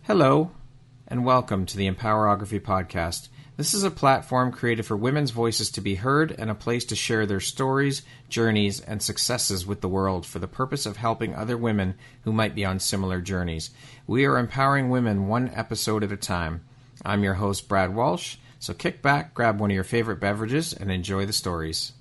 Hello, and welcome to the Empowerography Podcast. This is a platform created for women's voices to be heard and a place to share their stories, journeys, and successes with the world for the purpose of helping other women who might be on similar journeys. We are empowering women one episode at a time. I'm your host, Brad Walsh, so kick back, grab one of your favorite beverages, and enjoy the stories.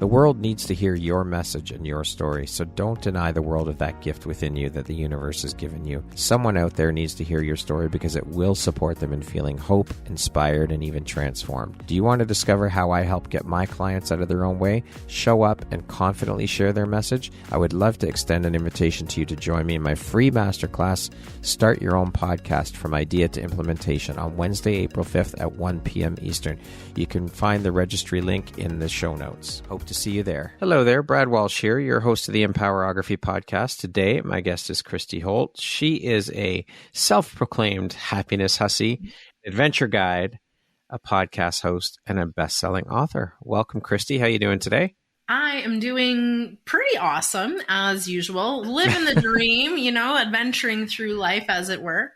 The world needs to hear your message and your story, so don't deny the world of that gift within you that the universe has given you. Someone out there needs to hear your story because it will support them in feeling hope, inspired, and even transformed. Do you want to discover how I help get my clients out of their own way, show up, and confidently share their message? I would love to extend an invitation to you to join me in my free masterclass, Start Your Own Podcast from Idea to Implementation, on Wednesday, April 5th at 1 p.m. Eastern. You can find the registry link in the show notes. Hope to see you there. Hello there, Brad Walsh here, your host of the Empowerography Podcast. Today, my guest is Christy Holt. She is a self-proclaimed happiness hussy, adventure guide, a podcast host, and a best-selling author. Welcome, Christy. How are you doing today? I am doing pretty awesome, as usual. Living the dream, adventuring through life, as it were.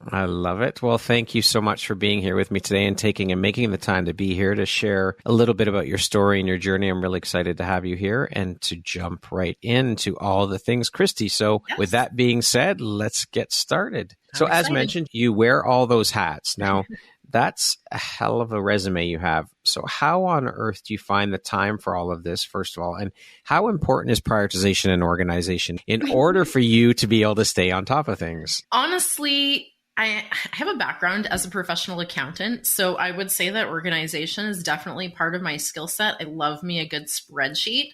I love it. Well, thank you so much for being here with me today and making the time to be here to share a little bit about your story and your journey. I'm really excited to have you here and to jump right into all the things, Christy. So With that being said, let's get started. So as mentioned, you wear all those hats. Now, that's a hell of a resume you have. So how on earth do you find the time for all of this, first of all? And how important is prioritization and organization in order for you to be able to stay on top of things? Honestly, I have a background as a professional accountant, so I would say that organization is definitely part of my skill set. I love me a good spreadsheet.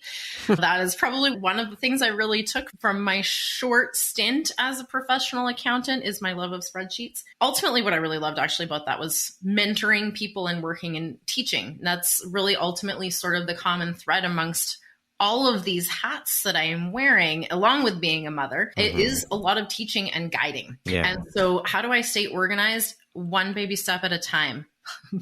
That is probably one of the things I really took from my short stint as a professional accountant is my love of spreadsheets. Ultimately, what I really loved actually about that was mentoring people and working and teaching. That's really ultimately sort of the common thread amongst all of these hats that I am wearing, along with being a mother. It is a lot of teaching and guiding. Yeah. And so how do I stay organized? One baby step at a time.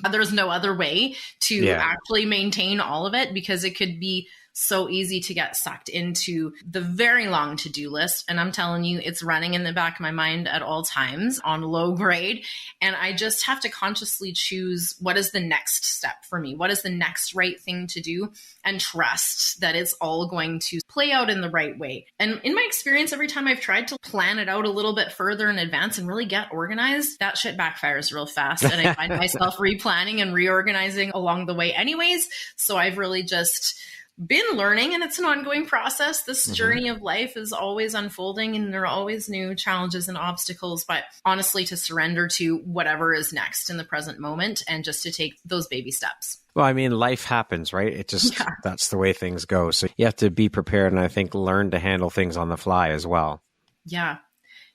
There's no other way to actually maintain all of it, because it could be so easy to get sucked into the very long to-do list. And I'm telling you, it's running in the back of my mind at all times on low grade. And I just have to consciously choose what is the next step for me? What is the next right thing to do? And trust that it's all going to play out in the right way. And in my experience, every time I've tried to plan it out a little bit further in advance and really get organized, that shit backfires real fast. And I find myself replanning and reorganizing along the way anyways. So I've really just been learning, and it's an ongoing process. This journey of life is always unfolding, and there are always new challenges and obstacles, but honestly, to surrender to whatever is next in the present moment and just to take those baby steps. Well, I mean, life happens, right? It just, that's the way things go. So you have to be prepared and I think learn to handle things on the fly as well. Yeah.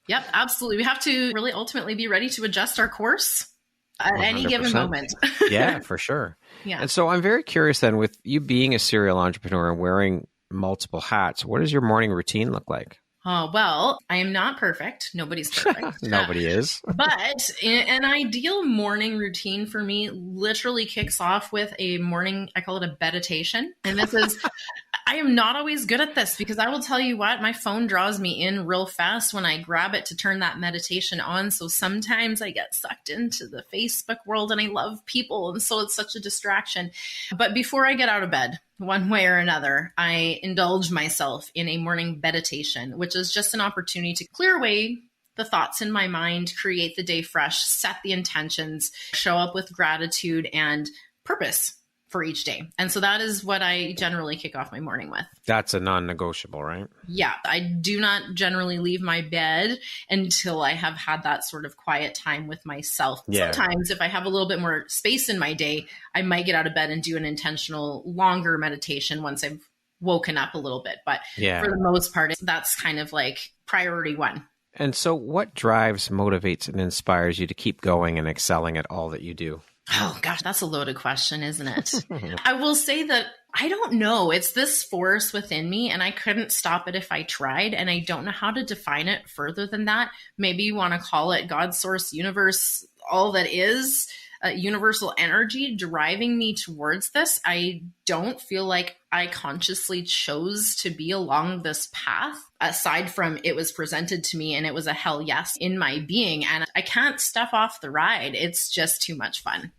Yep, absolutely. We have to really ultimately be ready to adjust our course at 100%. Any given moment. Yeah, for sure. Yeah. And so I'm very curious then, with you being a serial entrepreneur and wearing multiple hats, what does your morning routine look like? Oh, well, I am not perfect. Nobody's perfect. Nobody is. But an ideal morning routine for me literally kicks off with a morning, I call it a meditation. And this is, I am not always good at this, because I will tell you what, my phone draws me in real fast when I grab it to turn that meditation on. So sometimes I get sucked into the Facebook world, and I love people. And so it's such a distraction. But before I get out of bed, one way or another, I indulge myself in a morning meditation, which is just an opportunity to clear away the thoughts in my mind, create the day fresh, set the intentions, show up with gratitude and purpose for each day. And so that is what I generally kick off my morning with. That's a non-negotiable, right? Yeah. I do not generally leave my bed until I have had that sort of quiet time with myself. Yeah. Sometimes if I have a little bit more space in my day, I might get out of bed and do an intentional longer meditation once I've woken up a little bit. But for the most part, that's kind of like priority one. And so what drives, motivates, and inspires you to keep going and excelling at all that you do? Oh gosh, that's a loaded question, isn't it? I will say that I don't know. It's this force within me, and I couldn't stop it if I tried, and I don't know how to define it further than that. Maybe you want to call it God, source, universe, all that is. universal energy driving me towards this. I don't feel like I consciously chose to be along this path, aside from it was presented to me and it was a hell yes in my being. And I can't step off the ride. It's just too much fun.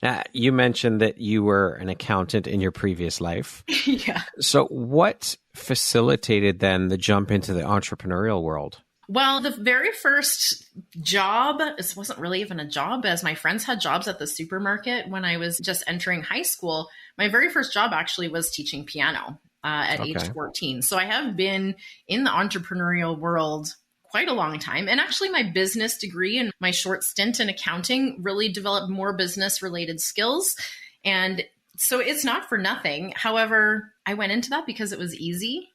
Now, you mentioned that you were an accountant in your previous life. Yeah. So what facilitated then the jump into the entrepreneurial world? Well, the very first job, this wasn't really even a job, as my friends had jobs at the supermarket when I was just entering high school. My very first job actually was teaching piano at age 14. So I have been in the entrepreneurial world quite a long time. And actually my business degree and my short stint in accounting really developed more business related skills. And so it's not for nothing. However, I went into that because it was easy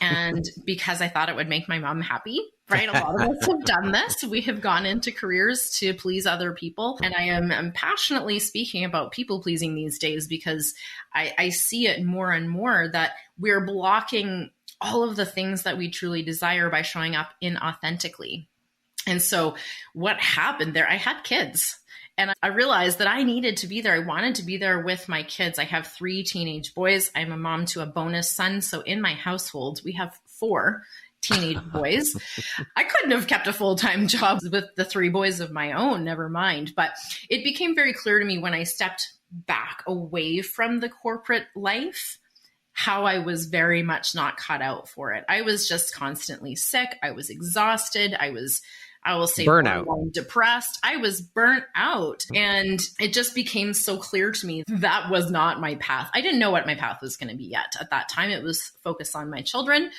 and because I thought it would make my mom happy, right? A lot of us have done this. We have gone into careers to please other people. And I am passionately speaking about people pleasing these days because I see it more and more that we're blocking all of the things that we truly desire by showing up inauthentically. And so what happened there, I had kids and I realized that I needed to be there. I wanted to be there with my kids. I have 3 teenage boys. I'm a mom to a bonus son. So in my household, we have 4 teenage boys. I couldn't have kept a full-time job with the 3 boys of my own, never mind. But it became very clear to me when I stepped back away from the corporate life how I was very much not cut out for it. I was just constantly sick. I was exhausted. I will say burnout, depressed. I was burnt out. And it just became so clear to me that was not my path. I didn't know what my path was going to be yet. At that time, it was focused on my children,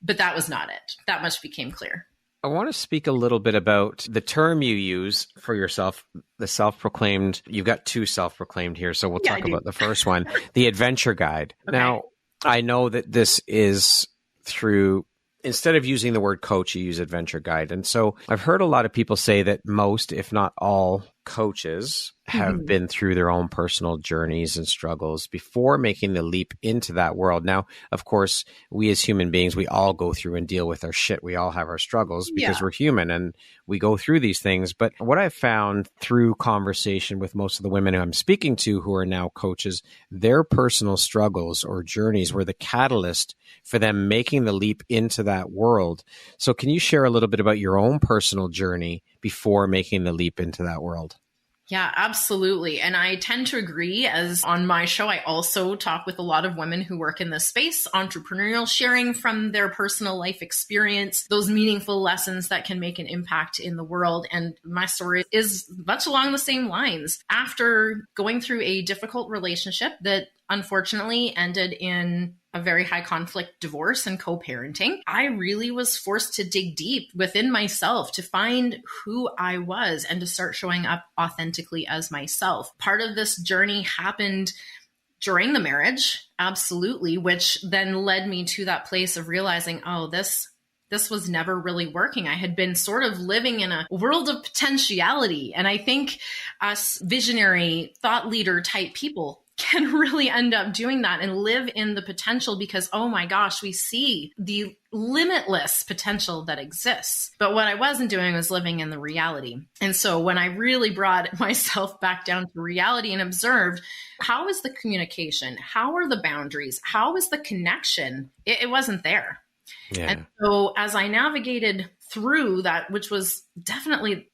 but that was not it. That much became clear. I want to speak a little bit about the term you use for yourself, the self-proclaimed. You've got 2 self-proclaimed here, so we'll talk about the first one, the adventure guide. Okay. Now, I know that this is through, instead of using the word coach, you use adventure guide. And so I've heard a lot of people say that most, if not all, coaches have been through their own personal journeys and struggles before making the leap into that world. Now, of course, we as human beings, we all go through and deal with our shit. We all have our struggles because we're human and we go through these things. But what I've found through conversation with most of the women who I'm speaking to who are now coaches, their personal struggles or journeys were the catalyst for them making the leap into that world. So can you share a little bit about your own personal journey before making the leap into that world? Yeah, absolutely. And I tend to agree, as on my show, I also talk with a lot of women who work in this space, entrepreneurial, sharing from their personal life experience, those meaningful lessons that can make an impact in the world. And my story is much along the same lines. After going through a difficult relationship that unfortunately ended in a very high conflict divorce and co-parenting, I really was forced to dig deep within myself to find who I was and to start showing up authentically as myself. Part of this journey happened during the marriage, absolutely, which then led me to that place of realizing, oh, this was never really working. I had been sort of living in a world of potentiality. And I think us visionary thought leader type people can really end up doing that and live in the potential because, oh my gosh, we see the limitless potential that exists. But what I wasn't doing was living in the reality. And so when I really brought myself back down to reality and observed, how is the communication? How are the boundaries? How is the connection? It wasn't there. Yeah. And so as I navigated through that, which was definitely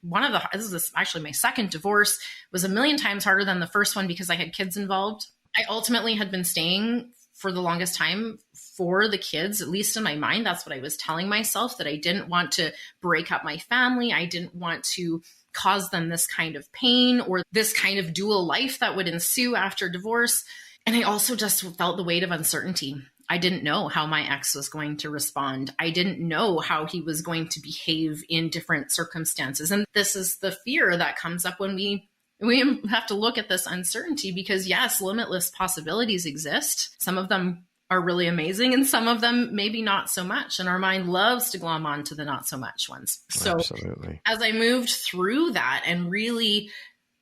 this is actually my second divorce, was a million times harder than the first one because I had kids involved. I ultimately had been staying for the longest time for the kids, at least in my mind. That's what I was telling myself, that I didn't want to break up my family. I didn't want to cause them this kind of pain or this kind of dual life that would ensue after divorce. And I also just felt the weight of uncertainty. I didn't know how my ex was going to respond. I didn't know how he was going to behave in different circumstances. And this is the fear that comes up when we have to look at this uncertainty because, yes, limitless possibilities exist. Some of them are really amazing and some of them maybe not so much. And our mind loves to glom on to the not so much ones. So absolutely. As I moved through that and really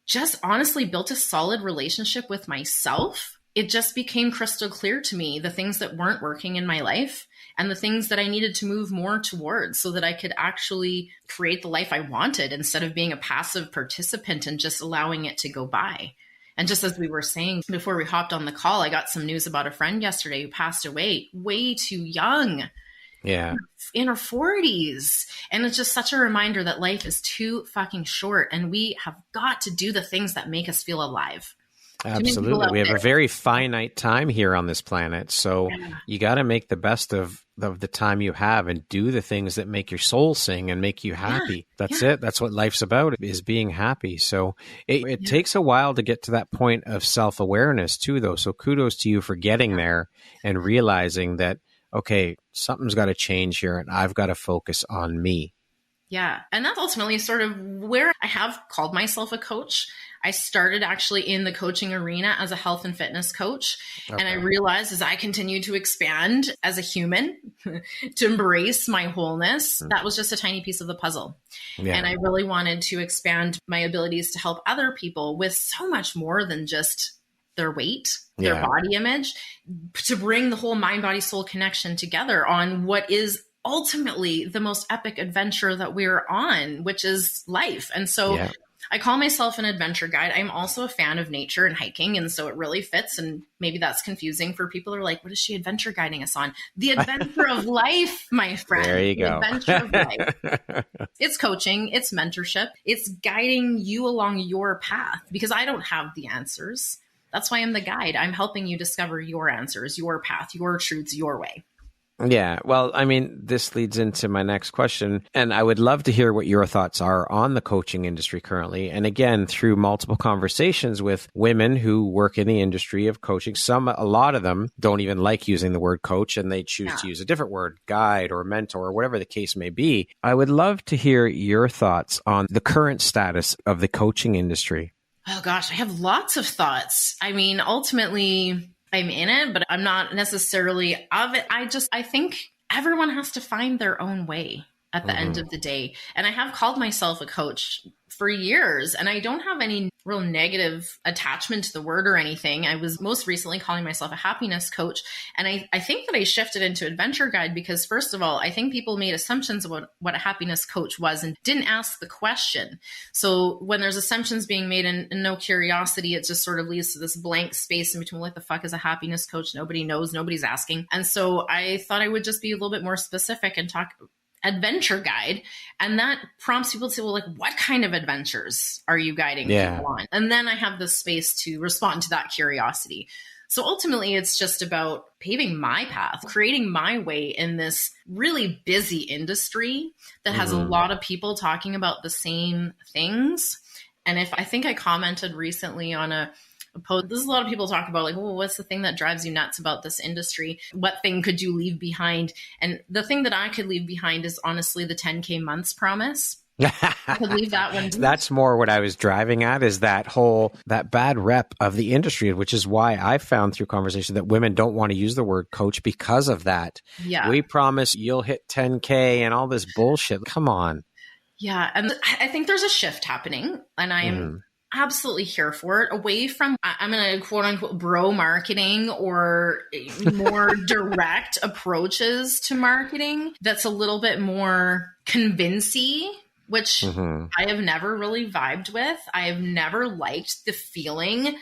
just honestly built a solid relationship with myself, it just became crystal clear to me the things that weren't working in my life and the things that I needed to move more towards so that I could actually create the life I wanted instead of being a passive participant and just allowing it to go by. And just as we were saying before we hopped on the call, I got some news about a friend yesterday who passed away way too young. Yeah. In her 40s. And it's just such a reminder that life is too fucking short and we have got to do the things that make us feel alive. Absolutely. We have a very finite time here on this planet. So you got to make the best of the time you have and do the things that make your soul sing and make you happy. That's it. That's what life's about, is being happy. So it takes a while to get to that point of self-awareness too, though. So kudos to you for getting there and realizing that, okay, something's got to change here and I've got to focus on me. Yeah. And that's ultimately sort of where I have called myself a coach. I started actually in the coaching arena as a health and fitness coach. Okay. And I realized as I continued to expand as a human, to embrace my wholeness, that was just a tiny piece of the puzzle. Yeah. And I really wanted to expand my abilities to help other people with so much more than just their weight, their body image, to bring the whole mind, body, soul connection together on what is ultimately the most epic adventure that we're on, which is life. And so I call myself an adventure guide. I'm also a fan of nature and hiking. And so it really fits. And maybe that's confusing for people who are like, what is she adventure guiding us on? The adventure of life, my friend. There you go. The adventure of life. It's coaching. It's mentorship. It's guiding you along your path because I don't have the answers. That's why I'm the guide. I'm helping you discover your answers, your path, your truths, your way. Yeah. Well, I mean, this leads into my next question, and I would love to hear what your thoughts are on the coaching industry currently. And again, through multiple conversations with women who work in the industry of coaching, a lot of them don't even like using the word coach and they choose to use a different word, guide or mentor or whatever the case may be. I would love to hear your thoughts on the current status of the coaching industry. Oh gosh, I have lots of thoughts. I mean, ultimately, I'm in it, but I'm not necessarily of it. I think everyone has to find their own way at the end of the day. And I have called myself a coach for years, and I don't have any real negative attachment to the word or anything. I was most recently calling myself a happiness coach. And I think that I shifted into adventure guide because, first of all, I think people made assumptions about what a happiness coach was and didn't ask the question. So when there's assumptions being made and no curiosity, it just sort of leads to this blank space in between what the fuck is a happiness coach? Nobody knows, nobody's asking. And so I thought I would just be a little bit more specific and talk adventure guide. And that prompts people to say, well, like, what kind of adventures are you guiding people on? And then I have the space to respond to that curiosity. So ultimately, it's just about paving my path, creating my way in this really busy industry that has a lot of people talking about the same things. And I think I commented recently on a post. There's a lot of people talk about like, well, what's the thing that drives you nuts about this industry? What thing could you leave behind? And the thing that I could leave behind is honestly the 10K months promise. I could leave that one. That's more what I was driving at, is that bad rep of the industry, which is why I found through conversation that women don't want to use the word coach because of that. Yeah. We promise you'll hit 10K and all this bullshit. Come on. Yeah. And I think there's a shift happening, and I am absolutely here for it, away from, I'm going to quote unquote bro marketing or more direct approaches to marketing that's a little bit more convincing, which I have never really vibed with. I have never liked the feeling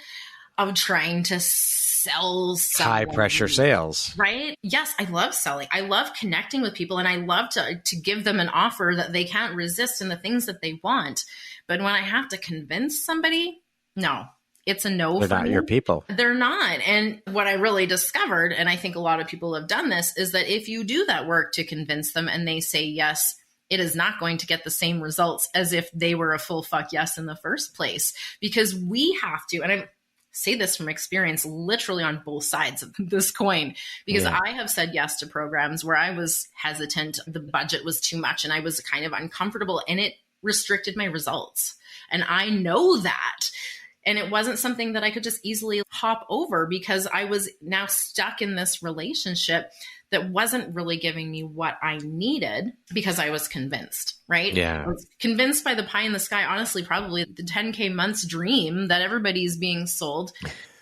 of trying to sell high pressure sales. Right? Yes, I love selling. I love connecting with people, and I love to give them an offer that they can't resist and the things that they want. But when I have to convince somebody, no, it's a no. They're not your people. They're not. And what I really discovered, and I think a lot of people have done this, is that if you do that work to convince them and they say yes, it is not going to get the same results as if they were a full fuck yes in the first place. Because we have to, and I say this from experience, literally on both sides of this coin, because I have said yes to programs where I was hesitant, the budget was too much, and I was kind of uncomfortable, and it restricted my results. And I know that. And it wasn't something that I could just easily hop over because I was now stuck in this relationship that wasn't really giving me what I needed because I was convinced, right? Yeah. I was convinced by the pie in the sky, honestly, probably the 10K months dream that everybody's being sold.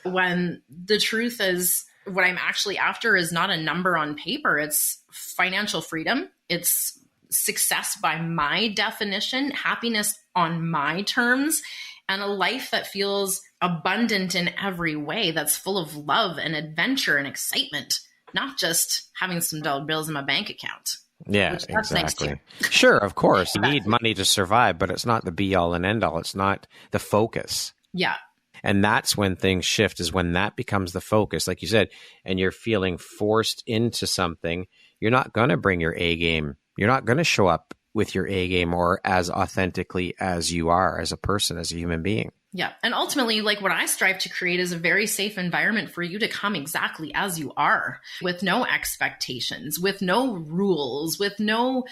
when the truth is what I'm actually after is not a number on paper. It's financial freedom. It's success by my definition, happiness on my terms, and a life that feels abundant in every way, that's full of love and adventure and excitement, not just having some dollar bills in my bank account. Yeah, exactly. Nice. Sure, of course. You need money to survive, but it's not the be all and end all. It's not the focus. Yeah. And that's when things shift, is when that becomes the focus, like you said, and you're feeling forced into something. You're not going to bring your A game. You're not going to show up with your A game or as authentically as you are as a person, as a human being. Yeah. And ultimately, like, what I strive to create is a very safe environment for you to come exactly as you are, with no expectations, with no rules, with no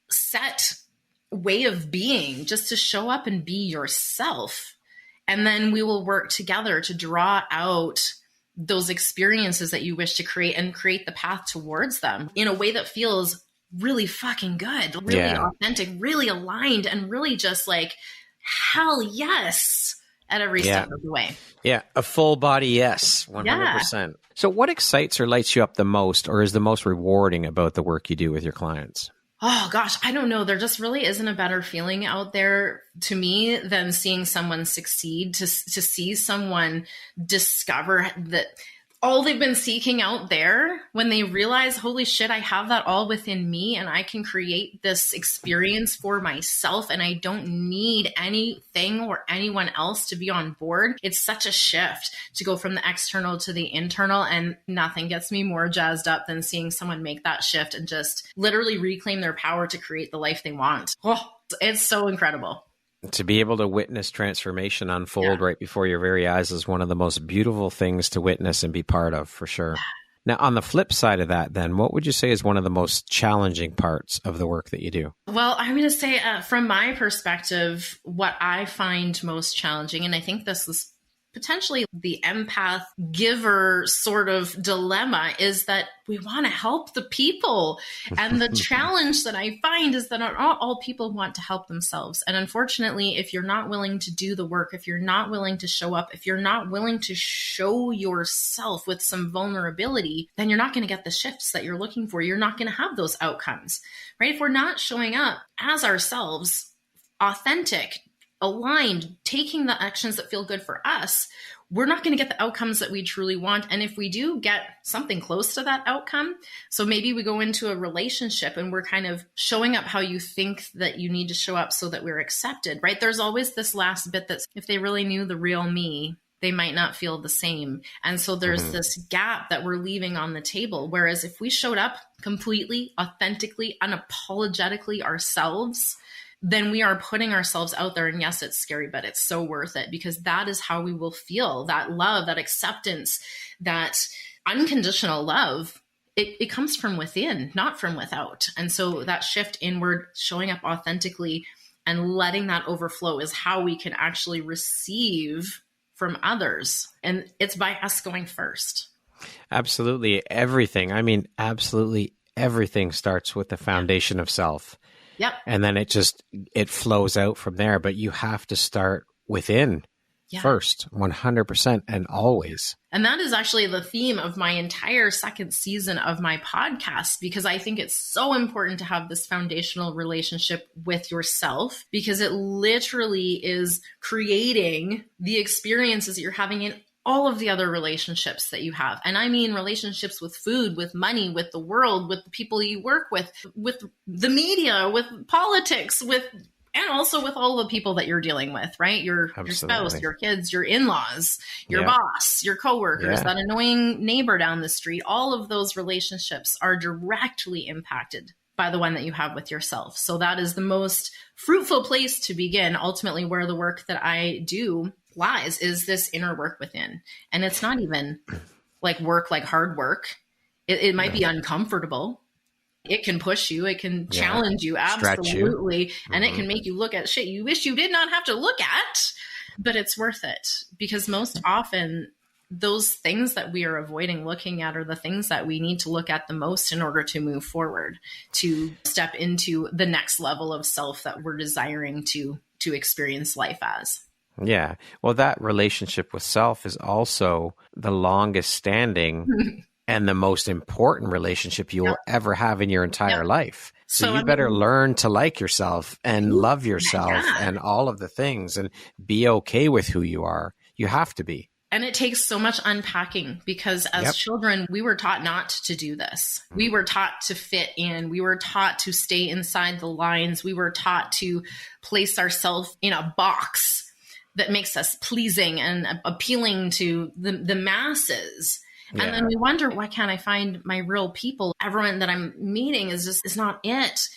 set way of being, just to show up and be yourself. And then we will work together to draw out those experiences that you wish to create and create the path towards them in a way that feels really fucking good, really authentic, really aligned, and really just like, hell yes, at every step of the way. Yeah, a full body yes, 100%. Yeah. So what excites or lights you up the most, or is the most rewarding about the work you do with your clients? Oh gosh, I don't know. There just really isn't a better feeling out there to me than seeing someone succeed, to see someone discover that all they've been seeking out there, when they realize, holy shit, I have that all within me and I can create this experience for myself and I don't need anything or anyone else to be on board. It's such a shift to go from the external to the internal, and nothing gets me more jazzed up than seeing someone make that shift and just literally reclaim their power to create the life they want. Oh, it's so incredible. To be able to witness transformation unfold right before your very eyes is one of the most beautiful things to witness and be part of, for sure. Now, on the flip side of that, then, what would you say is one of the most challenging parts of the work that you do? Well, I'm going to say from my perspective, what I find most challenging, and I think this is potentially the empath giver sort of dilemma, is that we want to help the people. And the challenge that I find is that not all people want to help themselves. And unfortunately, if you're not willing to do the work, if you're not willing to show up, if you're not willing to show yourself with some vulnerability, then you're not going to get the shifts that you're looking for. You're not going to have those outcomes, right? If we're not showing up as ourselves, authentic, aligned, taking the actions that feel good for us, we're not going to get the outcomes that we truly want. And if we do get something close to that outcome, so maybe we go into a relationship and we're kind of showing up how you think that you need to show up so that we're accepted, right? There's always this last bit that if they really knew the real me, they might not feel the same. And so there's this gap that we're leaving on the table. Whereas if we showed up completely, authentically, unapologetically ourselves, then we are putting ourselves out there. And yes, it's scary, but it's so worth it, because that is how we will feel that love, that acceptance, that unconditional love. It comes from within, not from without. And so that shift inward, showing up authentically and letting that overflow is how we can actually receive from others. And it's by us going first. Absolutely. Everything. I mean, absolutely everything starts with the foundation of self. Yep. And then it flows out from there. But you have to start within first, 100% and always. And that is actually the theme of my entire second season of my podcast, because I think it's so important to have this foundational relationship with yourself, because it literally is creating the experiences that you're having in all of the other relationships that you have. And I mean relationships with food, with money, with the world, with the people you work with the media, with politics, and also with all the people that you're dealing with, right? Your spouse, your kids, your in-laws, your boss, your coworkers, that annoying neighbor down the street. All of those relationships are directly impacted by the one that you have with yourself. So that is the most fruitful place to begin. Ultimately, where the work that I do lies is this inner work within. And it's not even like hard work. It might be uncomfortable. It can push you. It can challenge you. Absolutely. You. And it can make you look at shit you wish you did not have to look at, but it's worth it, because most often those things that we are avoiding looking at are the things that we need to look at the most in order to move forward, to step into the next level of self that we're desiring to experience life as. Yeah. Well, that relationship with self is also the longest standing and the most important relationship you Yeah. will ever have in your entire Yeah. life. So So, you I better mean, learn to like yourself and love yourself yeah. and all of the things and be okay with who you are. You have to be. And it takes so much unpacking because as Yep. children, we were taught not to do this. We were taught to fit in. We were taught to stay inside the lines. We were taught to place ourselves in a box that makes us pleasing and appealing to the masses. Yeah. And then we wonder, why can't I find my real people? Everyone that I'm meeting is not it.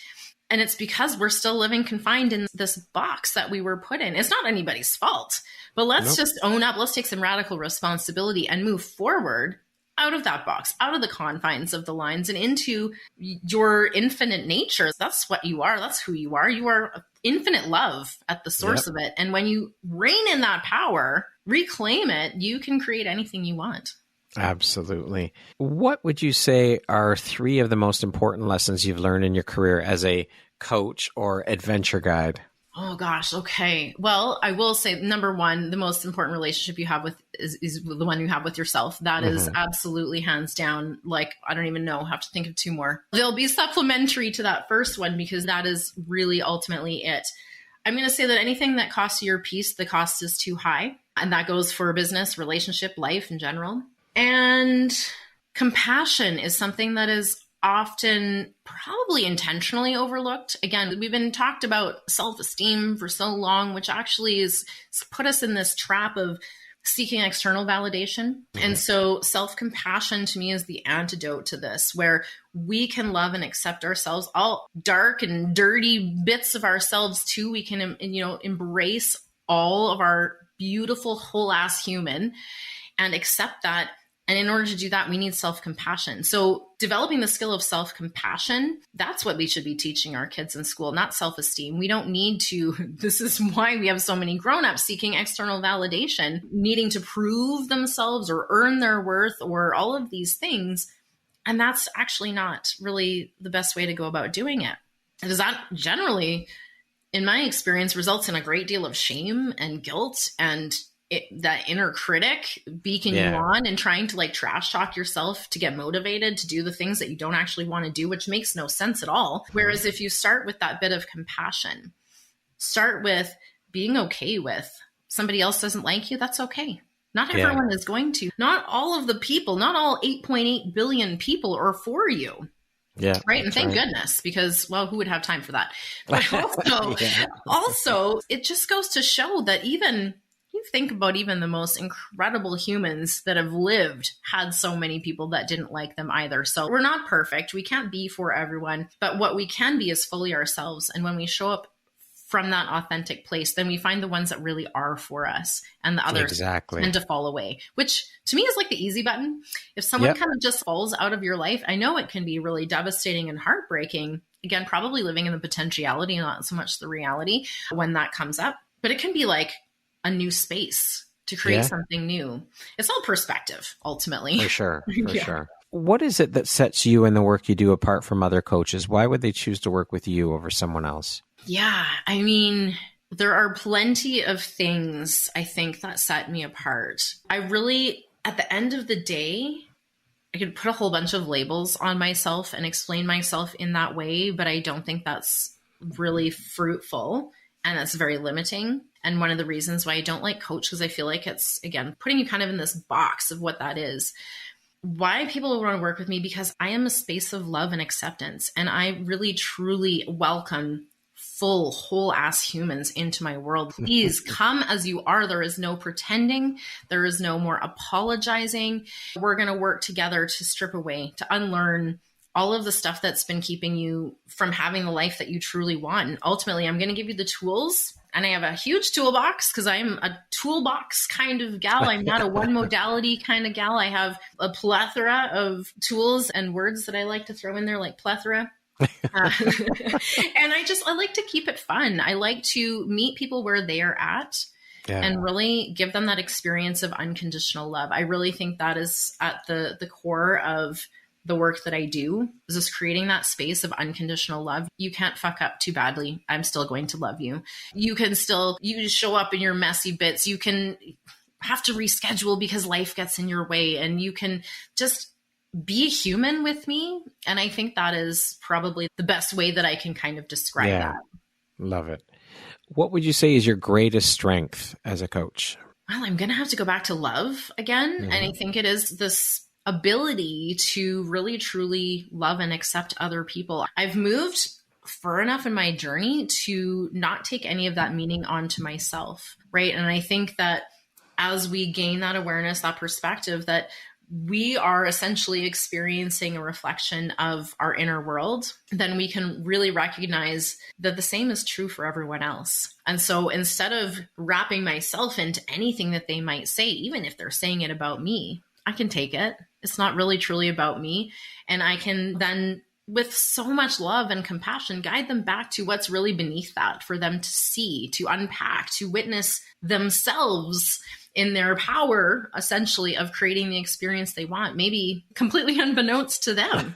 And it's because we're still living confined in this box that we were put in. It's not anybody's fault, but let's just own up. Let's take some radical responsibility and move forward out of that box, out of the confines of the lines and into your infinite nature. That's what you are. That's who you are. You are infinite love at the source of it. And when you reign in that power, reclaim it, you can create anything you want. Absolutely. What would you say are 3 of the most important lessons you've learned in your career as a coach or adventure guide? Oh gosh. Okay. Well, I will say number 1, the most important relationship you have with is the one you have with yourself. That is absolutely hands down. Like, I don't even know. I have to think of 2 more. They'll be supplementary to that first one because that is really ultimately it. I'm going to say that anything that costs you your peace, the cost is too high. And that goes for business, relationship, life in general. And compassion is something that is often probably intentionally overlooked. Again, we've been talked about self-esteem for so long, which actually is put us in this trap of seeking external validation. And so self-compassion to me is the antidote to this, where we can love and accept ourselves, all dark and dirty bits of ourselves too. We can, embrace all of our beautiful whole ass human and accept that. And in order to do that, we need self-compassion. So developing the skill of self-compassion, that's what we should be teaching our kids in school, not self-esteem. We don't need to, this is why we have so many grown-ups seeking external validation, needing to prove themselves or earn their worth or all of these things. And that's actually not really the best way to go about doing it. Because that generally, in my experience, results in a great deal of shame and guilt and that inner critic beaking you on and trying to like trash talk yourself to get motivated to do the things that you don't actually want to do, which makes no sense at all. Whereas if you start with that bit of compassion, start with being okay with somebody else doesn't like you, that's okay. Not everyone is going to. Not all of the people, not all 8.8 billion people are for you. Yeah. Right. And thank goodness, because, well, who would have time for that? But also, it just goes to show that even you think about even the most incredible humans that have lived had so many people that didn't like them either. So we're not perfect. We can't be for everyone, but what we can be is fully ourselves. And when we show up from that authentic place, then we find the ones that really are for us and the others tend to fall away, which to me is like the easy button. If someone kind of just falls out of your life, I know it can be really devastating and heartbreaking. Again, probably living in the potentiality, not so much the reality when that comes up, but it can be like a new space to create something new. It's all perspective, ultimately. For sure. For sure. What is it that sets you and the work you do apart from other coaches? Why would they choose to work with you over someone else? Yeah, I mean, there are plenty of things I think that set me apart. I really, at the end of the day, I could put a whole bunch of labels on myself and explain myself in that way, but I don't think that's really fruitful and that's very limiting. And one of the reasons why I don't like coach, because I feel like it's, again, putting you kind of in this box of what that is. Why people want to work with me, because I am a space of love and acceptance. And I really, truly welcome full, whole ass humans into my world. Please come as you are. There is no pretending. There is no more apologizing. We're going to work together to strip away, to unlearn all of the stuff that's been keeping you from having the life that you truly want. And ultimately, I'm going to give you the tools. And I have a huge toolbox because I'm a toolbox kind of gal. I'm not a one modality kind of gal. I have a plethora of tools and words that I like to throw in there, like plethora. And I like to keep it fun. I like to meet people where they are at and really give them that experience of unconditional love. I really think that is at the core of the work that I do is just creating that space of unconditional love. You can't fuck up too badly. I'm still going to love you. You show up in your messy bits. You can have to reschedule because life gets in your way, and you can just be human with me. And I think that is probably the best way that I can kind of describe that. Love it. What would you say is your greatest strength as a coach? Well, I'm going to have to go back to love again. Mm-hmm. And I think it is this ability to really, truly love and accept other people. I've moved far enough in my journey to not take any of that meaning onto myself, right? And I think that as we gain that awareness, that perspective, that we are essentially experiencing a reflection of our inner world, then we can really recognize that the same is true for everyone else. And so instead of wrapping myself into anything that they might say, even if they're saying it about me, I can take it. It's not really truly about me. And I can then, with so much love and compassion, guide them back to what's really beneath that for them to see, to unpack, to witness themselves in their power, essentially, of creating the experience they want, maybe completely unbeknownst to them.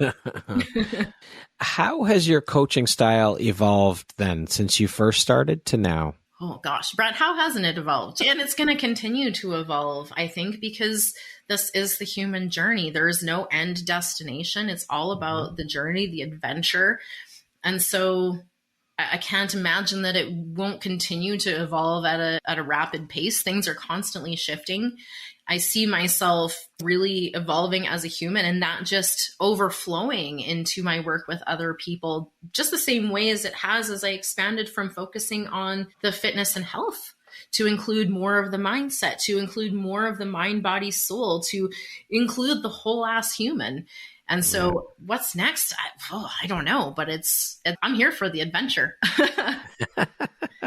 How has your coaching style evolved then since you first started to now? Oh gosh, Brad, how hasn't it evolved? And it's going to continue to evolve, I think, because this is the human journey. There is no end destination. It's all about the journey, the adventure. And so I can't imagine that it won't continue to evolve at a rapid pace. Things are constantly shifting. I see myself really evolving as a human, and that just overflowing into my work with other people, just the same way as it has as I expanded from focusing on the fitness and health to include more of the mindset, to include more of the mind, body, soul, to include the whole ass human. And so what's next? I don't know, but I'm here for the adventure. We're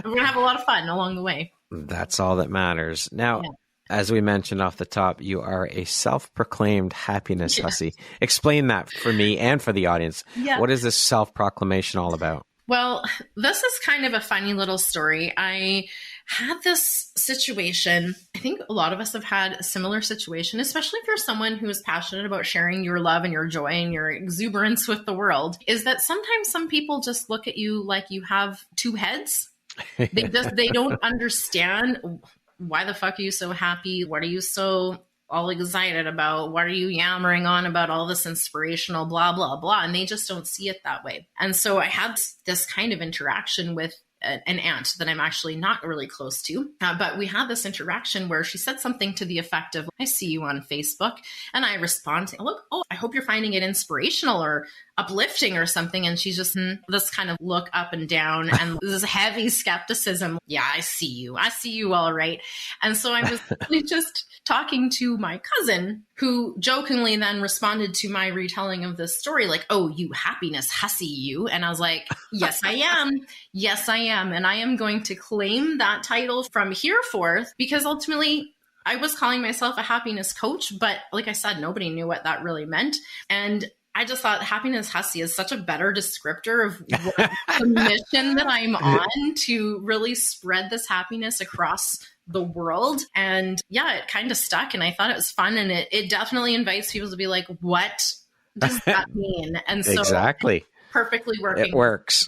going to have a lot of fun along the way. That's all that matters. Now, as we mentioned off the top, you are a self-proclaimed happiness hussy. Explain that for me and for the audience. Yeah. What is this self-proclamation all about? Well, this is kind of a funny little story. I had this situation. I think a lot of us have had a similar situation, especially if you're someone who is passionate about sharing your love and your joy and your exuberance with the world, is that sometimes some people just look at you like you have two heads. They don't understand, why the fuck are you so happy? What are you so all excited about? What are you yammering on about all this inspirational blah, blah, blah? And they just don't see it that way. And so I had this kind of interaction with an aunt that I'm actually not really close to. But we had this interaction where she said something to the effect of, I see you on Facebook. And I respond, look, I hope you're finding it inspirational or uplifting or something. And she's just this kind of look up and down and this heavy skepticism. Yeah, I see you. I see you all right. And so I was really just talking to my cousin, who jokingly then responded to my retelling of this story, like, oh, you happiness hussy, you. And I was like, yes, I am. Yes, I am. And I am going to claim that title from here forth, because ultimately I was calling myself a happiness coach. But like I said, nobody knew what that really meant. And I just thought happiness hussy is such a better descriptor of what the mission that I'm on, to really spread this happiness across the world. And yeah, it kind of stuck, and I thought it was fun. And it definitely invites people to be like, what does that mean? And so exactly. Perfectly working. It works.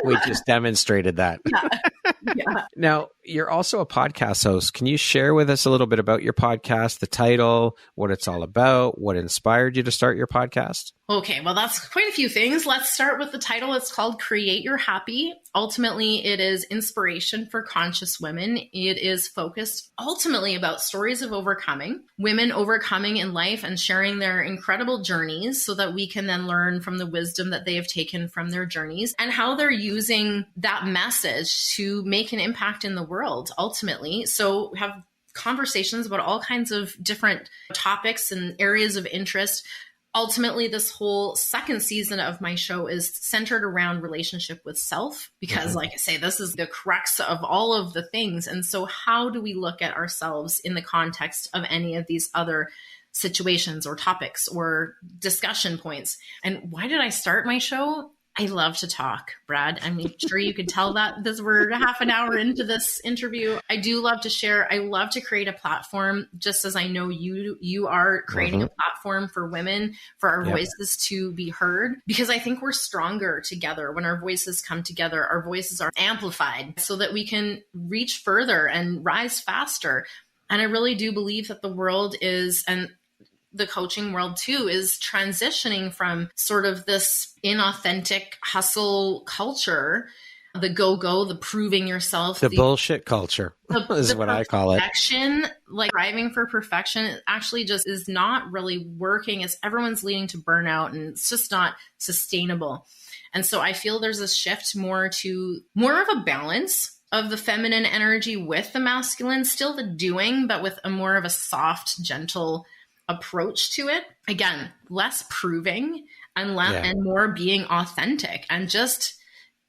We just demonstrated that. Yeah. Now, you're also a podcast host. Can you share with us a little bit about your podcast, the title, what it's all about, what inspired you to start your podcast? Okay, well, that's quite a few things. Let's start with the title. It's called Create Your Happy. Ultimately, it is inspiration for conscious women. It is focused ultimately about stories of overcoming, women overcoming in life and sharing their incredible journeys so that we can then learn from the wisdom that they have taken from their journeys and how they're using that message to make an impact in the world, ultimately. So we have conversations about all kinds of different topics and areas of interest. Ultimately, this whole second season of my show is centered around relationship with self, because like I say, this is the crux of all of the things. And so how do we look at ourselves in the context of any of these other situations or topics or discussion points? And why did I start my show? I love to talk, Brad. I'm sure you could tell that this we're half an hour into this interview. I do love to share. I love to create a platform, just as I know you are creating a platform for women, for our voices to be heard, because I think we're stronger together. When our voices come together, our voices are amplified so that we can reach further and rise faster. And I really do believe that the world is, and the coaching world too, is transitioning from sort of this inauthentic hustle culture, the go-go, the proving yourself. The bullshit culture is what I call it. Perfection, like striving for perfection, it actually just is not really working, as everyone's leading to burnout, and it's just not sustainable. And so I feel there's a shift more to more of a balance of the feminine energy with the masculine, still the doing, but with a more of a soft, gentle approach to it. Again, less proving and and more being authentic and just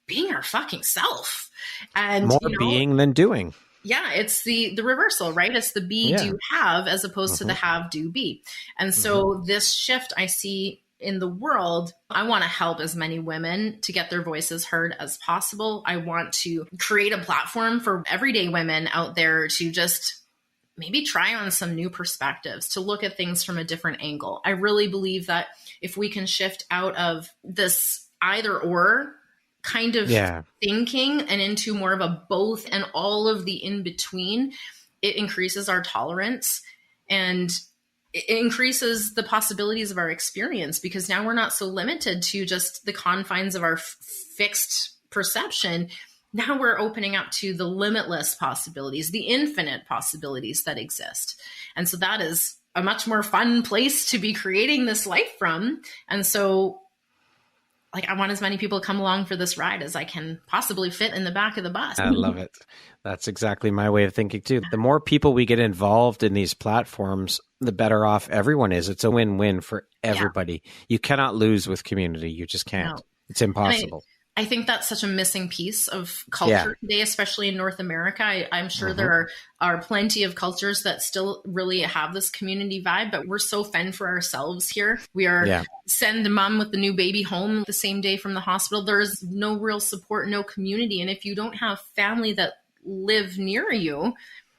being our fucking self. And more being than doing. Yeah, it's the reversal, right? It's the be, do, have, as opposed to the have, do, be. And so this shift I see in the world, I want to help as many women to get their voices heard as possible. I want to create a platform for everyday women out there to just maybe try on some new perspectives, to look at things from a different angle. I really believe that if we can shift out of this either or kind of thinking and into more of a both and all of the in between, it increases our tolerance and it increases the possibilities of our experience, because now we're not so limited to just the confines of our fixed perception. Now we're opening up to the limitless possibilities, the infinite possibilities that exist. And so that is a much more fun place to be creating this life from. And so, like, I want as many people to come along for this ride as I can possibly fit in the back of the bus. I love it. That's exactly my way of thinking too. The more people we get involved in these platforms, the better off everyone is. It's a win-win for everybody. Yeah. You cannot lose with community. You just can't. No. It's impossible. I think that's such a missing piece of culture today, especially in North America. I'm sure there are plenty of cultures that still really have this community vibe, but we're so fend for ourselves here. We are send the mom with the new baby home the same day from the hospital. There's no real support, no community. And if you don't have family that live near you,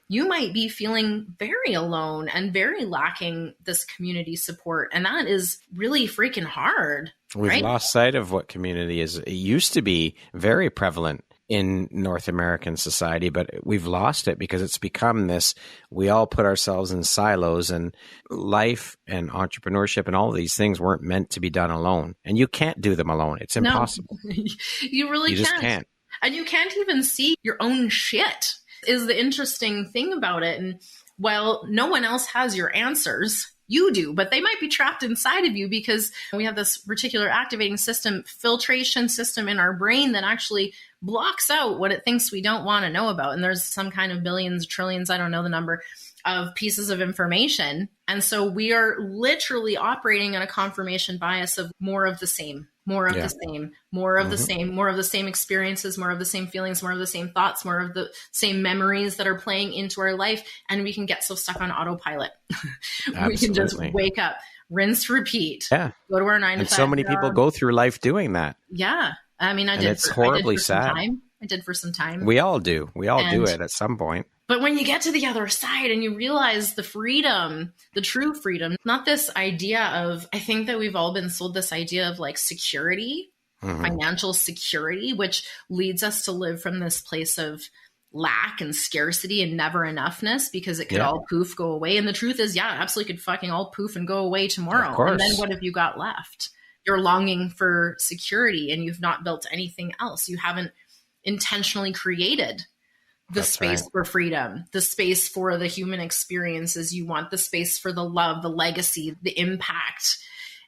you might be feeling very alone and very lacking this community support. And that is really freaking hard. We've lost sight of what community is. It used to be very prevalent in North American society, but we've lost it because it's become this, we all put ourselves in silos, and life and entrepreneurship and all of these things weren't meant to be done alone. And you can't do them alone. It's impossible. No, you really just can't. And you can't even see your own shit is the interesting thing about it. And while no one else has your answers, you do, but they might be trapped inside of you because we have this reticular activating system, filtration system in our brain that actually blocks out what it thinks we don't want to know about. And there's some kind of billions, trillions, I don't know the number, of pieces of information. And so we are literally operating on a confirmation bias of more of the same, more of the same, more of the same, more of the same experiences, more of the same feelings, more of the same thoughts, more of the same memories that are playing into our life. And we can get so stuck on autopilot. We can just wake up, rinse, repeat, go to our 9 to 5. And so many people go through life doing that. Yeah. I mean, it's horribly sad. I did for some time. We all do. We all do it at some point. But when you get to the other side and you realize the freedom, the true freedom, not this idea of, I think that we've all been sold this idea of like security, financial security, which leads us to live from this place of lack and scarcity and never enoughness, because it could all poof, go away. And the truth is, absolutely could fucking all poof and go away tomorrow. And then what have you got left? You're longing for security and you've not built anything else. You haven't intentionally created the space for freedom, the space for the human experiences you want, the space for the love, the legacy, the impact.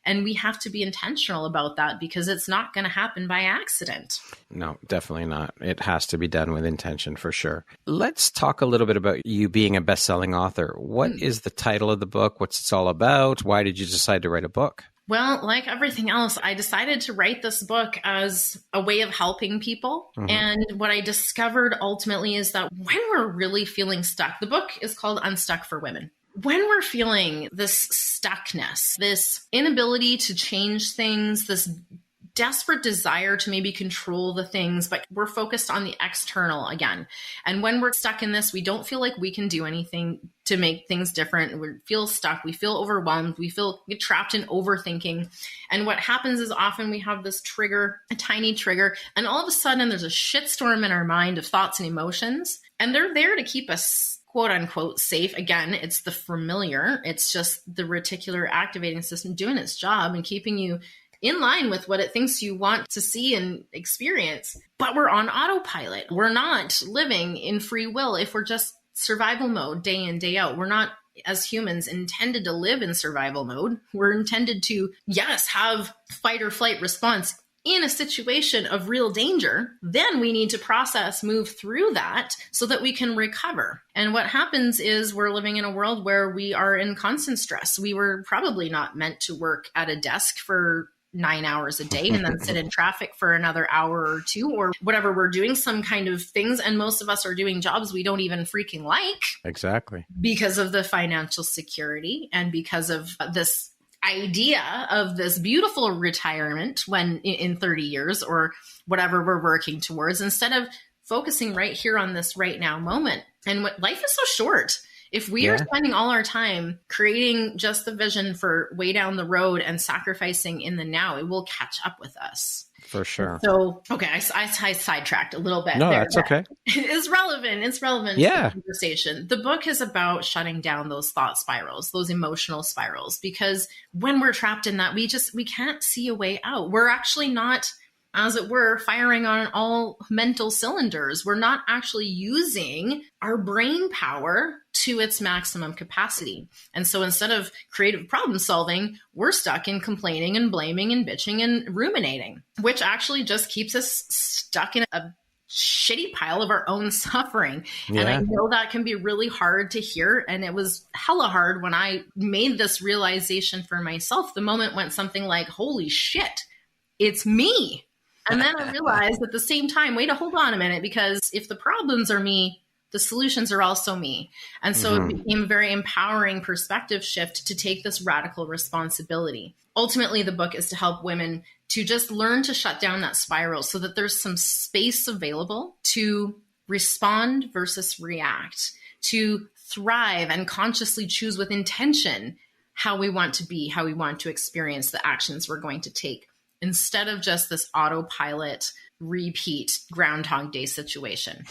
And we have to be intentional about that because it's not going to happen by accident. No, definitely not. It has to be done with intention for sure. Let's talk a little bit about you being a best-selling author. What is the title of the book? What's it all about? Why did you decide to write a book? Well, like everything else, I decided to write this book as a way of helping people. And what I discovered ultimately is that when we're really feeling stuck, the book is called Unstuck for Women. When we're feeling this stuckness, this inability to change things, this desperate desire to maybe control the things, but we're focused on the external again. And when we're stuck in this, we don't feel like we can do anything to make things different. We feel stuck. We feel overwhelmed. We get trapped in overthinking. And what happens is often we have this trigger, a tiny trigger, and all of a sudden there's a shitstorm in our mind of thoughts and emotions. And they're there to keep us quote unquote safe. Again, it's the familiar. It's just the reticular activating system doing its job and keeping you in line with what it thinks you want to see and experience. But we're on autopilot. We're not living in free will if we're just survival mode day in, day out. We're not, as humans, intended to live in survival mode. We're intended to, yes, have fight or flight response in a situation of real danger. Then we need to process, move through that so that we can recover. And what happens is we're living in a world where we are in constant stress. We were probably not meant to work at a desk for 9 hours a day and then sit in traffic for another hour or two or whatever. We're doing some kind of things. And most of us are doing jobs we don't even freaking like. Exactly. Because of the financial security and because of this idea of this beautiful retirement when in 30 years or whatever we're working towards, instead of focusing right here on this right now moment. And what life is so short. If we are spending all our time creating just the vision for way down the road and sacrificing in the now, it will catch up with us. For sure. So, okay, I sidetracked a little bit. No, there, that's okay. It's relevant. It's relevant to the conversation. The book is about shutting down those thought spirals, those emotional spirals, because when we're trapped in that, we can't see a way out. We're actually not, as it were, firing on all mental cylinders. We're not actually using our brain power to its maximum capacity. And so instead of creative problem solving, we're stuck in complaining and blaming and bitching and ruminating, which actually just keeps us stuck in a shitty pile of our own suffering. Yeah. And I know that can be really hard to hear. And it was hella hard when I made this realization for myself. The moment went something like, holy shit, it's me. And then I realized at the same time, wait, hold on a minute, because if the problems are me, the solutions are also me. And so it became a very empowering perspective shift to take this radical responsibility. Ultimately, the book is to help women to just learn to shut down that spiral so that there's some space available to respond versus react, to thrive and consciously choose with intention how we want to be, how we want to experience the actions we're going to take, instead of just this autopilot, repeat Groundhog Day situation.